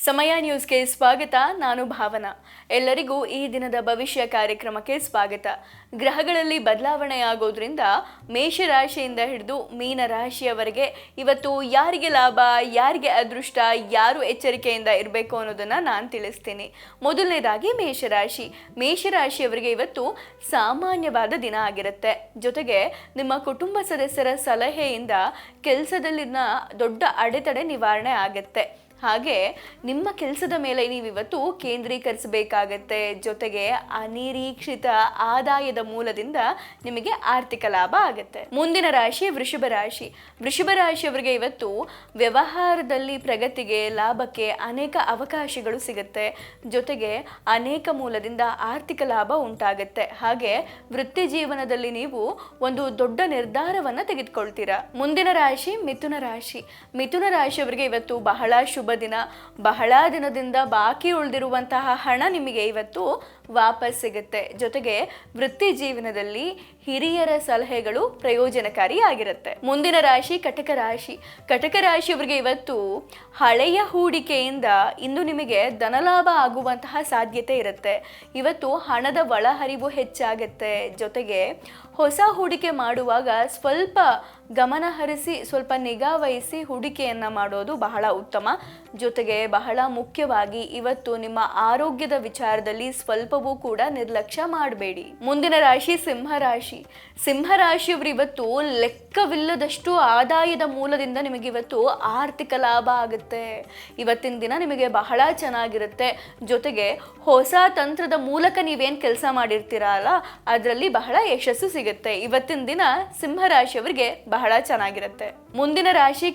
ಸಮಯ ನ್ಯೂಸ್ಗೆ ಸ್ವಾಗತ. ನಾನು ಭಾವನಾ. ಎಲ್ಲರಿಗೂ ಈ ದಿನದ ಭವಿಷ್ಯ ಕಾರ್ಯಕ್ರಮಕ್ಕೆ ಸ್ವಾಗತ. ಗ್ರಹಗಳಲ್ಲಿ ಬದಲಾವಣೆಯಾಗೋದ್ರಿಂದ ಮೇಷರಾಶಿಯಿಂದ ಹಿಡಿದು ಮೀನ ರಾಶಿಯವರೆಗೆ ಇವತ್ತು ಯಾರಿಗೆ ಲಾಭ, ಯಾರಿಗೆ ಅದೃಷ್ಟ, ಯಾರು ಎಚ್ಚರಿಕೆಯಿಂದ ಇರಬೇಕು ಅನ್ನೋದನ್ನು ನಾನು ತಿಳಿಸ್ತೀನಿ. ಮೊದಲನೇದಾಗಿ ಮೇಷರಾಶಿಯವರಿಗೆ ಇವತ್ತು ಸಾಮಾನ್ಯವಾದ ದಿನ ಆಗಿರುತ್ತೆ. ಜೊತೆಗೆ ನಿಮ್ಮ ಕುಟುಂಬ ಸದಸ್ಯರ ಸಲಹೆಯಿಂದ ಕೆಲಸದಲ್ಲಿನ ದೊಡ್ಡ ಅಡೆತಡೆ ನಿವಾರಣೆ ಆಗುತ್ತೆ. ಹಾಗೆ ನಿಮ್ಮ ಕೆಲಸದ ಮೇಲೆ ನೀವಿವತ್ತು ಕೇಂದ್ರೀಕರಿಸಬೇಕಾಗತ್ತೆ. ಜೊತೆಗೆ ಅನಿರೀಕ್ಷಿತ ಆದಾಯದ ಮೂಲದಿಂದ ನಿಮಗೆ ಆರ್ಥಿಕ ಲಾಭ ಆಗುತ್ತೆ. ಮುಂದಿನ ರಾಶಿ ವೃಷಭ ರಾಶಿಯವರಿಗೆ ಇವತ್ತು ವ್ಯವಹಾರದಲ್ಲಿ ಪ್ರಗತಿಗೆ, ಲಾಭಕ್ಕೆ ಅನೇಕ ಅವಕಾಶಗಳು ಸಿಗುತ್ತೆ. ಜೊತೆಗೆ ಅನೇಕ ಮೂಲದಿಂದ ಆರ್ಥಿಕ ಲಾಭ ಉಂಟಾಗುತ್ತೆ. ಹಾಗೆ ವೃತ್ತಿ ಜೀವನದಲ್ಲಿ ನೀವು ಒಂದು ದೊಡ್ಡ ನಿರ್ಧಾರವನ್ನು ತೆಗೆದುಕೊಳ್ತೀರಾ. ಮುಂದಿನ ರಾಶಿ ಮಿಥುನ ರಾಶಿಯವರಿಗೆ ಇವತ್ತು ಬಹಳ ಶುಭ ದಿನ. ಬಹಳ ದಿನದಿಂದ ಬಾಕಿ ಉಳಿದಿರುವಂತಹ ಹಣ ನಿಮಗೆ ಇವತ್ತು ವಾಪಸ್ ಸಿಗುತ್ತೆ. ಜೊತೆಗೆ ವೃತ್ತಿ ಜೀವನದಲ್ಲಿ ಹಿರಿಯರ ಸಲಹೆಗಳು ಪ್ರಯೋಜನಕಾರಿ ಆಗಿರುತ್ತೆ. ಮುಂದಿನ ರಾಶಿ ಕಟಕ ರಾಶಿಯವರಿಗೆ ಇವತ್ತು ಹಳೆಯ ಹೂಡಿಕೆಯಿಂದ ಇಂದು ನಿಮಗೆ ಧನಲಾಭ ಆಗುವಂತಹ ಸಾಧ್ಯತೆ ಇರುತ್ತೆ. ಇವತ್ತು ಹಣದ ಒಳಹರಿವು ಹೆಚ್ಚಾಗುತ್ತೆ. ಜೊತೆಗೆ ಹೊಸ ಹೂಡಿಕೆ ಮಾಡುವಾಗ ಸ್ವಲ್ಪ ಗಮನ ಹರಿಸಿ, ಸ್ವಲ್ಪ ನಿಗಾ ವಹಿಸಿ ಹೂಡಿಕೆಯನ್ನು ಮಾಡೋದು ಬಹಳ ಉತ್ತಮ. ಜೊತೆಗೆ ಬಹಳ ಮುಖ್ಯವಾಗಿ ಇವತ್ತು ನಿಮ್ಮ ಆರೋಗ್ಯದ ವಿಚಾರದಲ್ಲಿ ಸ್ವಲ್ಪವೂ ಕೂಡ ನಿರ್ಲಕ್ಷ್ಯ ಮಾಡಬೇಡಿ. ಮುಂದಿನ ರಾಶಿ ಸಿಂಹರಾಶಿಯವರು ಇವತ್ತು ಲೆಕ್ಕವಿಲ್ಲದಷ್ಟು ಆದಾಯದ ಮೂಲದಿಂದ ನಿಮಗೆ ಇವತ್ತು ಆರ್ಥಿಕ ಲಾಭ ಆಗುತ್ತೆ. ಇವತ್ತಿನ ದಿನ ನಿಮಗೆ ಬಹಳ ಚೆನ್ನಾಗಿರುತ್ತೆ. ಜೊತೆಗೆ ಹೊಸ ತಂತ್ರದ ಮೂಲಕ ನೀವೇನು ಕೆಲಸ ಮಾಡಿರ್ತೀರಲ್ಲ, ಅದರಲ್ಲಿ ಬಹಳ ಯಶಸ್ಸು ಸಿಗುತ್ತೆ. ಇವತ್ತಿನ ದಿನ ಸಿಂಹರಾಶಿಯವರಿಗೆ ಬಹಳ ಚೆನ್ನಾಗಿರುತ್ತೆ. ಮುಂದಿನ ರಾಶಿ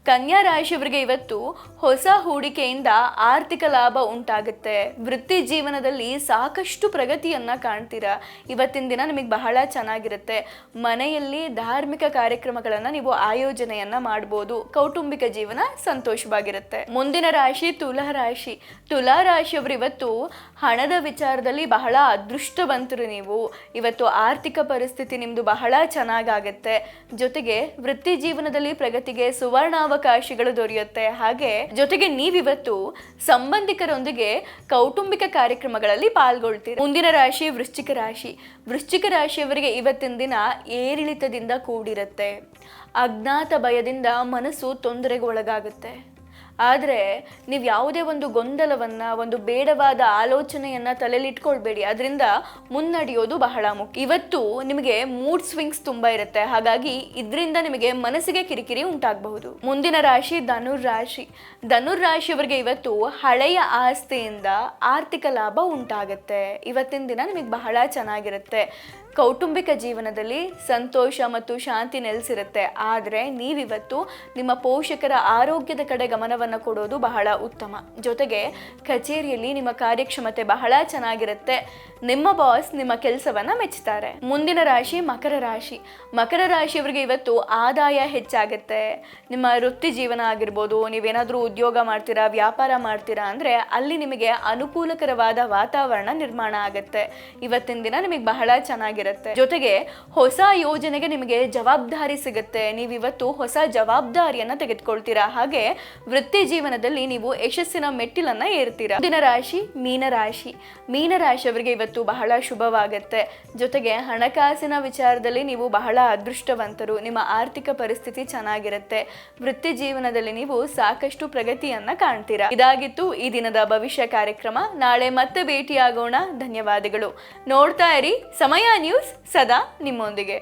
ಕನ್ಯಾ ರಾಶಿಯವರಿಗೆ ಇವತ್ತು ಹೊಸ ಹೂಡಿಕೆಯಿಂದ ಆರ್ಥಿಕ ಲಾಭ ಉಂಟಾಗುತ್ತೆ. ವೃತ್ತಿ ಜೀವನದಲ್ಲಿ ಸಾಕಷ್ಟು ಪ್ರಗತಿಯನ್ನ ಕಾಣ್ತೀರಾ. ಇವತ್ತಿನ ದಿನ ನಿಮಗೆ ಬಹಳ ಚೆನ್ನಾಗಿರುತ್ತೆ. ಮನೆಯಲ್ಲಿ ಧಾರ್ಮಿಕ ಕಾರ್ಯಕ್ರಮಗಳನ್ನ ನೀವು ಆಯೋಜನೆಯನ್ನ ಮಾಡಬಹುದು. ಕೌಟುಂಬಿಕ ಜೀವನ ಸಂತೋಷವಾಗಿರುತ್ತೆ. ಮುಂದಿನ ರಾಶಿ ತುಲಾ ರಾಶಿಯವರು ಇವತ್ತು ಹಣದ ವಿಚಾರದಲ್ಲಿ ಬಹಳ ಅದೃಷ್ಟವಂತರು. ನೀವು ಇವತ್ತು ಆರ್ಥಿಕ ಪರಿಸ್ಥಿತಿ ನಿಮ್ದು ಬಹಳ ಚೆನ್ನಾಗಾಗತ್ತೆ. ಜೊತೆಗೆ ವೃತ್ತಿ ಜೀವನದಲ್ಲಿ ಪ್ರಗತಿಗೆ ಸುವರ್ಣಾವಕಾಶಗಳು ದೊರೆಯುತ್ತೆ. ಹಾಗೆ ಜೊತೆಗೆ ನೀವಿವತ್ತು ಸಂಬಂಧಿಕರೊಂದಿಗೆ ಕೌಟುಂಬಿಕ ಕಾರ್ಯಕ್ರಮಗಳಲ್ಲಿ ಪಾಲ್ಗೊಳ್ತೀರಿ. ಮುಂದಿನ ರಾಶಿ ವೃಶ್ಚಿಕ ರಾಶಿಯವರಿಗೆ ಇವತ್ತಿನ ದಿನ ಏರಿಳಿತದಿಂದ ಕೂಡಿರುತ್ತೆ. ಅಜ್ಞಾತ ಭಯದಿಂದ ಮನಸ್ಸು ತೊಂದರೆಗೆ ಒಳಗಾಗುತ್ತೆ. ಆದರೆ ನೀವು ಯಾವುದೇ ಒಂದು ಗೊಂದಲವನ್ನು, ಒಂದು ಬೇಡವಾದ ಆಲೋಚನೆಯನ್ನು ತಲೆಯಲ್ಲಿಟ್ಕೊಳ್ಬೇಡಿ. ಅದರಿಂದ ಮುನ್ನಡೆಯೋದು ಬಹಳ ಮುಖ್ಯ. ಇವತ್ತು ನಿಮಗೆ ಮೂಡ್ ಸ್ವಿಂಗ್ಸ್ ತುಂಬ ಇರುತ್ತೆ. ಹಾಗಾಗಿ ಇದರಿಂದ ನಿಮಗೆ ಮನಸ್ಸಿಗೆ ಕಿರಿಕಿರಿ ಉಂಟಾಗಬಹುದು. ಮುಂದಿನ ರಾಶಿ ಧನುರ್ರಾಶಿಯವರಿಗೆ ಇವತ್ತು ಹಳೆಯ ಆಸ್ತಿಯಿಂದ ಆರ್ಥಿಕ ಲಾಭ ಉಂಟಾಗುತ್ತೆ. ಇವತ್ತಿನ ದಿನ ನಿಮಗೆ ಬಹಳ ಚೆನ್ನಾಗಿರುತ್ತೆ. ಕೌಟುಂಬಿಕ ಜೀವನದಲ್ಲಿ ಸಂತೋಷ ಮತ್ತು ಶಾಂತಿ ನೆಲೆಸಿರುತ್ತೆ. ಆದರೆ ನೀವಿವತ್ತು ನಿಮ್ಮ ಪೋಷಕರ ಆರೋಗ್ಯದ ಕಡೆ ಗಮನವನ್ನು ಕೊಡೋದು ಬಹಳ ಉತ್ತಮ. ಜೊತೆಗೆ ಕಚೇರಿಯಲ್ಲಿ ನಿಮ್ಮ ಕಾರ್ಯಕ್ಷಮತೆ ಬಹಳ ಚೆನ್ನಾಗಿರುತ್ತೆ. ನಿಮ್ಮ ಬಾಸ್ ನಿಮ್ಮ ಕೆಲಸವನ್ನ ಮೆಚ್ಚುತ್ತಾರೆ. ಮುಂದಿನ ರಾಶಿ ಮಕರ ರಾಶಿಯವರಿಗೆ ಇವತ್ತು ಆದಾಯ ಹೆಚ್ಚಾಗುತ್ತೆ. ನಿಮ್ಮ ವೃತ್ತಿ ಜೀವನ ಆಗಿರ್ಬೋದು, ನೀವೇನಾದರೂ ಉದ್ಯೋಗ ಮಾಡ್ತೀರಾ, ವ್ಯಾಪಾರ ಮಾಡ್ತೀರಾ ಅಂದರೆ ಅಲ್ಲಿ ನಿಮಗೆ ಅನುಕೂಲಕರವಾದ ವಾತಾವರಣ ನಿರ್ಮಾಣ ಆಗುತ್ತೆ. ಇವತ್ತಿನ ದಿನ ನಿಮಗೆ ಬಹಳ ಚೆನ್ನಾಗಿರುತ್ತೆ. ಜೊತೆಗೆ ಹೊಸ ಯೋಜನೆಗೆ ನಿಮಗೆ ಜವಾಬ್ದಾರಿ ಸಿಗುತ್ತೆ. ನೀವಿವತ್ತು ಹೊಸ ಜವಾಬ್ದಾರಿಯನ್ನ ತೆಗೆದುಕೊಳ್ತೀರಾ. ಹಾಗೆ ವೃತ್ತಿ ಜೀವನದಲ್ಲಿ ನೀವು ಯಶಸ್ಸಿನ ಮೆಟ್ಟಿಲನ್ನ ಏರ್ತೀರಾ. ಮುಂದಿನ ರಾಶಿ ಮೀನರಾಶಿಯವರಿಗೆ ಇವತ್ತು ಬಹಳ ಶುಭವಾಗುತ್ತೆ. ಜೊತೆಗೆ ಹಣಕಾಸಿನ ವಿಚಾರದಲ್ಲಿ ನೀವು ಬಹಳ ಅದೃಷ್ಟವಂತರು. ನಿಮ್ಮ ಆರ್ಥಿಕ ಪರಿಸ್ಥಿತಿ ಚೆನ್ನಾಗಿರುತ್ತೆ. ವೃತ್ತಿ ಜೀವನದಲ್ಲಿ ನೀವು ಸಾಕಷ್ಟು ಪ್ರಗತಿಯನ್ನ ಕಾಣ್ತೀರಾ. ಇದಾಗಿತ್ತು ಈ ದಿನದ ಭವಿಷ್ಯ ಕಾರ್ಯಕ್ರಮ. ನಾಳೆ ಮತ್ತೆ ಭೇಟಿಯಾಗೋಣ. ಧನ್ಯವಾದಗಳು. ನೋಡ್ತಾ ಇರಿ ಸಮಯ ನ್ಯೂಸ್, ಸದಾ ನಿಮ್ಮೊಂದಿಗೆ.